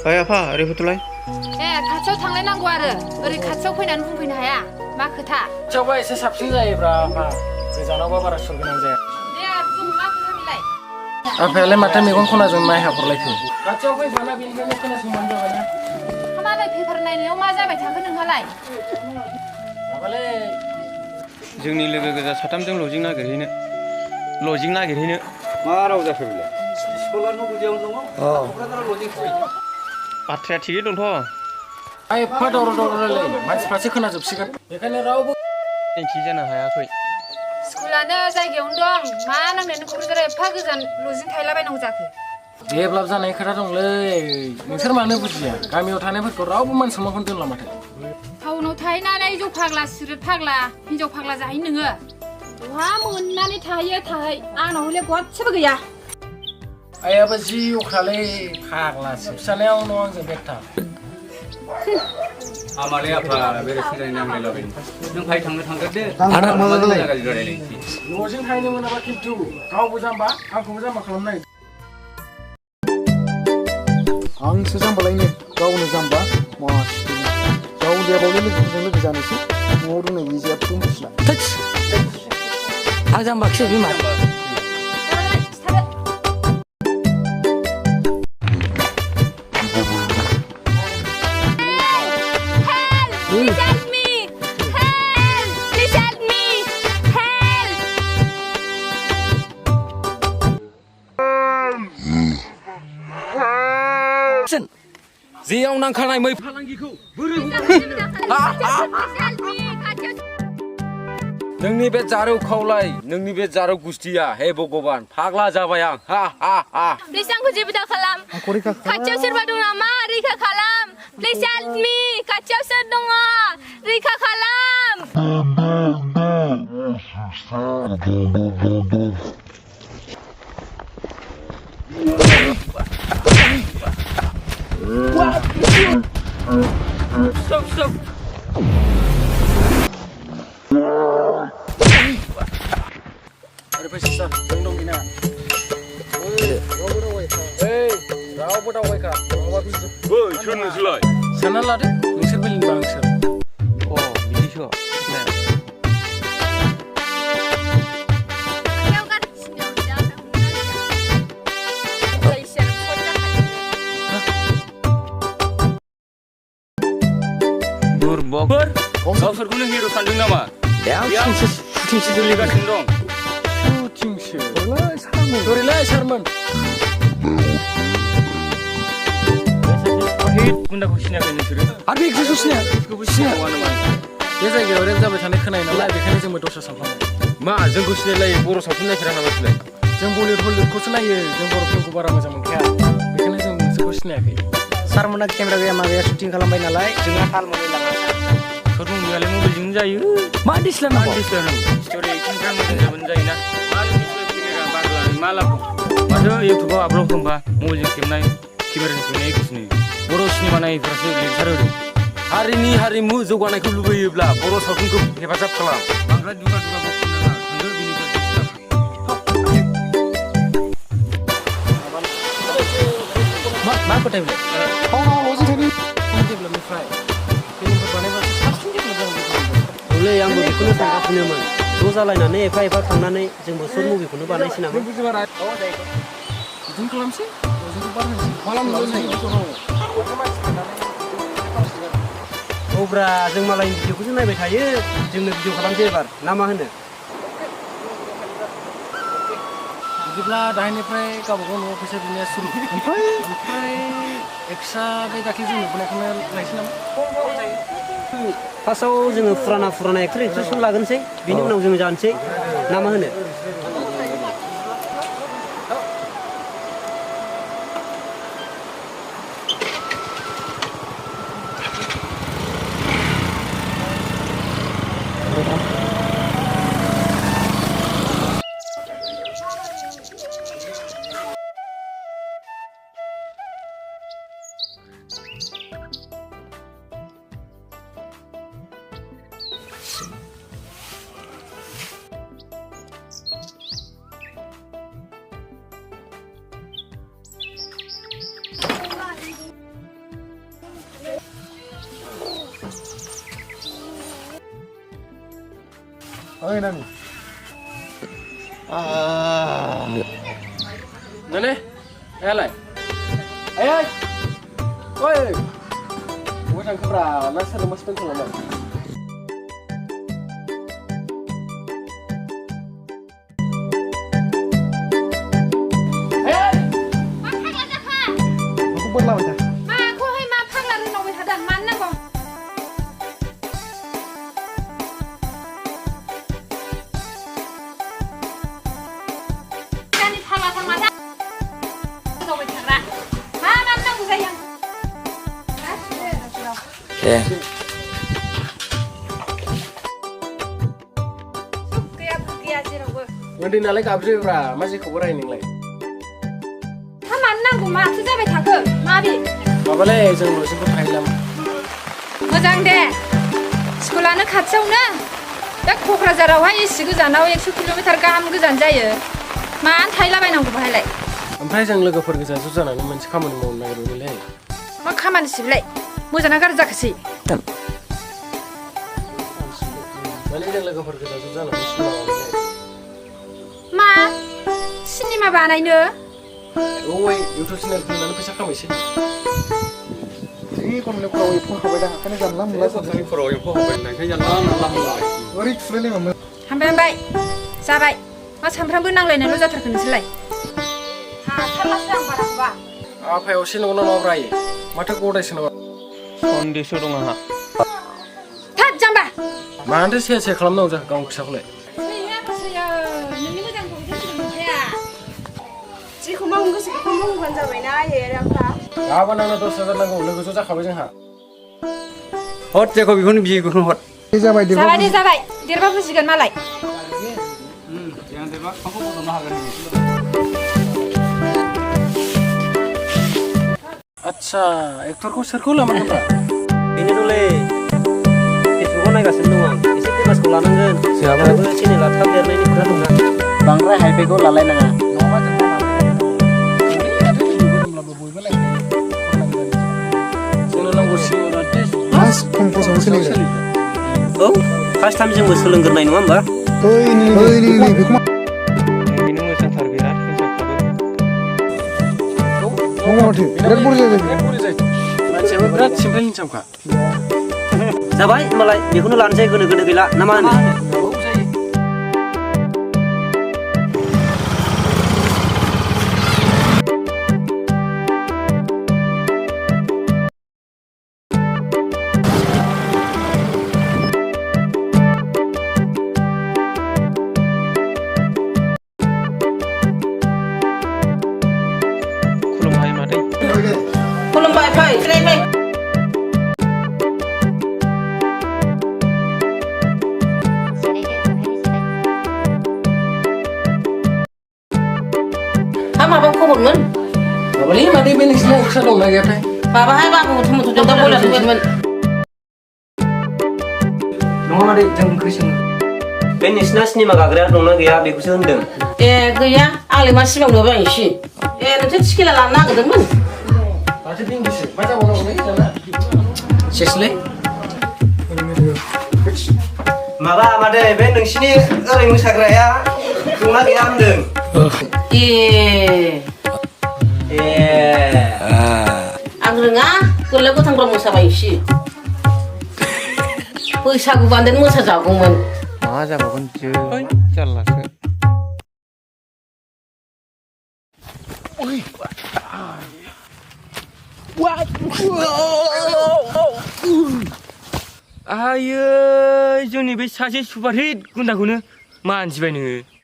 ओइ आफा ओरै फैथ'लाय खाथियाव थांलायनांगौ आरो ओरै खाथियाव फैनानै बुंफैनो हाया मा खोथा खाथियावबा एसे साबसिन जायोब्रा आफा गोजानावबा बारा सुर गोनां जाया बुं मा खोथा बेलाय आफायालाय माथो मेगन खनाजों माइ हाहरलायखो खाथियाव फैफाना बेनिखायनो खोनासंबानो जाबायना मालाय पेपार नायनायाव मा जाबाय थाखो नोंहालाय माबालै जोंनि लोगो गोजा साथामजों लजिं नागिरहैनो मा राव जाखो बेलाय स्कुला न' गुदियावनो दङ क'क्राझाराव लजिं खुलियो बाथ्राया थिगै दंथ' आइ एफा दावराव दावरावलाय मानसिफ्रासो खोनाजोबसिगोन बेखायनो रावबो थि जानो हायाखै स्कुलानो जायगायावनो दं मा नांनायनि क'क्राझाराव एफा गोजान लजिं थाहैलाबायनांगौ जाखो डेभेलप जानाय खोथा दंलै नोंसोर मानो बुजिया गामियाव थानायफोरखौ रावबो मान सनमानखौनो दोनला माथो टाउनाव थाहैनानै जौ फाग्ला सिगारेट फाग्ला हिनजाव फाग्ला जाहै नोङो बहा मोननानै थाहैयो थाहै आंनाव हले गदसेबो गैया आइयाबो जि अख्रालै फाग्लासो फिसालायावनो आंजों बेथा आमालै आफा बेरायलायनो नांलायलाबाय नों फाय थांग्रोदो आदा मोजां गाज्रि रायलायनोसै न'जों थाहैनो मोनाबा खिन्थु गावबो जाम्बा आंखौबो जाम्बा खालामनो नागिरदों आंसो जाम्बालायनो गावनो जाम्बा मासि जावलियाबावनो लोगोफोरजों लोगो जानोसै न'आव रोंनाय गैयै जेबो मिथिला आं जाम्बाखिसो बिमा जेयाव नांखानाय मै फालांगिखौ बोरै नोंनि बे जारौ खावलाय नोंनि बे जारौ गुस्थिया हे भगबान फाग्ला जाबाय आं प्लिज आंखौ जेबो दा खालाम खाथियाव सोरबा दं नामा रैखा खालाम प्लिज हेल्प मी खाथियाव सोर दङ रैखा खालाम Stop. Ada pesisar, dong gina. Rawa dawai ka. Boy, chun selai. Sana lade, ngisir bilin bang sir. Oh बिदिसो गावसोरखौनो हिर' सानदों नामा? शुटिंसो सोलिगासिनो दं। शुटिंसो? बोरैलाय सारमोन? गुन्दाखौ सिनायाखै नोंसोरो? आरो बे एक्ट्रेसखौ सिनाया? बे जायगायाव रेप जाबाय थानाय खोनायो नालाय बेखायनो जोंबो दस्रा सानफ्लांबाय। मा जोंखौ सिनायलायो बर' सावथुन नायफेरा नामा बिसोरलाय? जों बलिउड हलिउडखौसो नायो जों बर' फिल्मखौ बारा मोजां मोनखाया बेखायनो जों नोंसोरखौ सिनायाखै सारमोना केमेरा गैया मा गैया शुटिं खालामबाय नालाय जोंहा थाल मोनलाय लाङा शर्ट मुभियालाय मबाइलजोंनो जायो मा डिसलार नांगौ स्ट'रि एक्टिंफ्रा मोजां जाबानो जायोना मानो बिसोर केमेरा बाग्लानो मा लाब माथो इउटुबाव आपल'ड खालामबा मबाइलजों खेबनाय केमेराजों खेबनाय एखेसोनो बर' सिनेमा नायग्रासो लेक्सार होदों हारिनि हारिमु जौगानायखौ लुबैयोब्ला बर' सावथुनखौ हेफाजाब खालाम बांद्राय दुगा बक्सिं नाङा थांगोर बिनिफ्राय मा खोथाय बेलाय टाउनाव लजिं थाहैनो डेभेलपनिफ्राय फिल्मफोर बानायबासो साबसिन डेभेलप जागोन हलै आंबो बेखौनो सानगासिनोमोन ज' जालायनानै एफा थांनानै जोंबो सर्ट मुभिखौनो बानायसै नामा बिदिनो खालामसै लजिंखौ बानायसै माला औब्रा जों मालायनि भिडिअखौसो नायबाय थायो जोंनो भिडिअ खालामसै एबार ना मा होनो बिदिब्ला दाहायनिफ्राय गावबागाव न'आव फैसा बिनाया सुरु ओमफ्राय एक्सट्रा बे दाख्लै जों नुबोनायखौनो लायसै नामा फार्स्टआव जोङो फुराना एक्ट्रेसखौ लागोनसै बिनि उनाव जोङो जानोसै ना मा होनो ओइ नानि Nene, lại. Ê, ôi, ôi thằng cabra, nó sẽ được mất tên của nó. aku buat lawan dah. Ma kau hai ma phang la rino wei hadan man na ko. Kani phang ma da. Kau wei thang ra. Ma man na ku sayang. Oke. Kaya sira go. Nanti nalai kabri bra, masih kubur ini nilai. Ha man na ku ma su jabai thako. Ma bi. Mabalai, jangan lupa sebut Thailand. मोजां दे स्कुलानो खाथियावनो दा क'क्राझारावहाय एसे गोजानाव 100 kilometre गाहाम गोजान जायो मानो थाहैलाबायनांगौ बाहायलाय ओमफ्राय जों लोगोफोर गोजा ज' जानानै मोनसे खामानि मावनो नागिरदोंमोनलै मा खामानिसै बेलाय मोजाङा गाज्रि जाखासै माने जों लोगोफोर गोजा ज' जानानै सिनेमा बानायनो मा सिनेमा बानायनो औ इउटुब चेनेल खुलिनानै फैसा खामायसै Ini kalau nak kau ibu kau dah kan jalan mulai. सरकारनि खर'आव एम्फौ हाबबाय होननायखाय जानला मानला होनलाबाय Ori sulit ni mama. हामबाय जाबाय मा सानफ्रामबो नांलायनायल' जाथारखो नोंसोरलाय हाथारलासो आं बारा हबा आफायाव एसे नंगौना नङा ब्रायो माथो गदायसो नङा सन्देस' दं आंहा थाद जाम्बा मानोथो सेया खालामनांगौ जाखो गावनि फिसाखौलाय सैया सैया नोंनि मोजांखौ बिदिनो मोनखाया जेखौ मावनो गोसो बेखौ मावबानो जाबायना आयै आफा गाबोन आंनो 10,000 नांगौ लोगो ज' जाखाबाय जोंहा हद जेखौ बेखौनो बिखौनो हद Ini jabai dia. जाबाय दे जाबाय देरबा बुजिगोन मालाय yang देरबा बिफांखौ बदलनो हागोन आदसा एक्टरखौ सोरखौ लामारगोनब्रा बेनोथ'लै फेसबुकाव नायगासिनो दं आं एसे फेमासखौ लानांगोन जोंहाबो चेनेला थाब देरनायनि खोथा दंना बांद्राय हाइपेखौ लालायनाङा नङाबा जोंहा बयबो लायखायो जोंनो नांगौ Mas kompos aku sini. औ फार्स्ट टाइम जोंबो सोलोंग्रोनाय नङा होमबा Oi ini beku mah. बेनो मोजांथार बिराद हिंसाफ्राबो Mau mati. Berat burja jadi. मानसियाबो बिराद सिम्पोल हिनजावखा जाबाय होमबालाय बेखौनो लानोसै गोनो गोनो गैला ना मा होनो औ जायो खुलुमबाय मादै खुलुमबाय फै जिरायबाय हा माबा खबरमोन माबालै मादै बे नोंसिना एक्सट्रा दंना गैयाथाय माबाहाय बाबु थुमुथुजों दा बयलार फैदोंमोन नङा मादै जों ओंख्रि सङो बे नोंसिना सिनेमा गाग्राया दंना गैया बेखौसो होनदों ए गैया आंलाय मा सिमां नुबाय एसे ए नोंसोर थिखिला लानो नागिरदोंमोन माथो दिंगिसो मा जाबावनांगौलै दाना सेसलै माबा मादै बे नोंसिनि ओरै मोसाग्राया दंना गैया होनदों ए आं रोङा गोरलै गोथांफ्राव मोसाबाय एसे बैसागु बान्देन मोसाजागौमोन मा जाबावगोन जारलासो आयै जोंनि बे सासे सुपारहिट गुन्दाखौनो मानसिबाय नोङो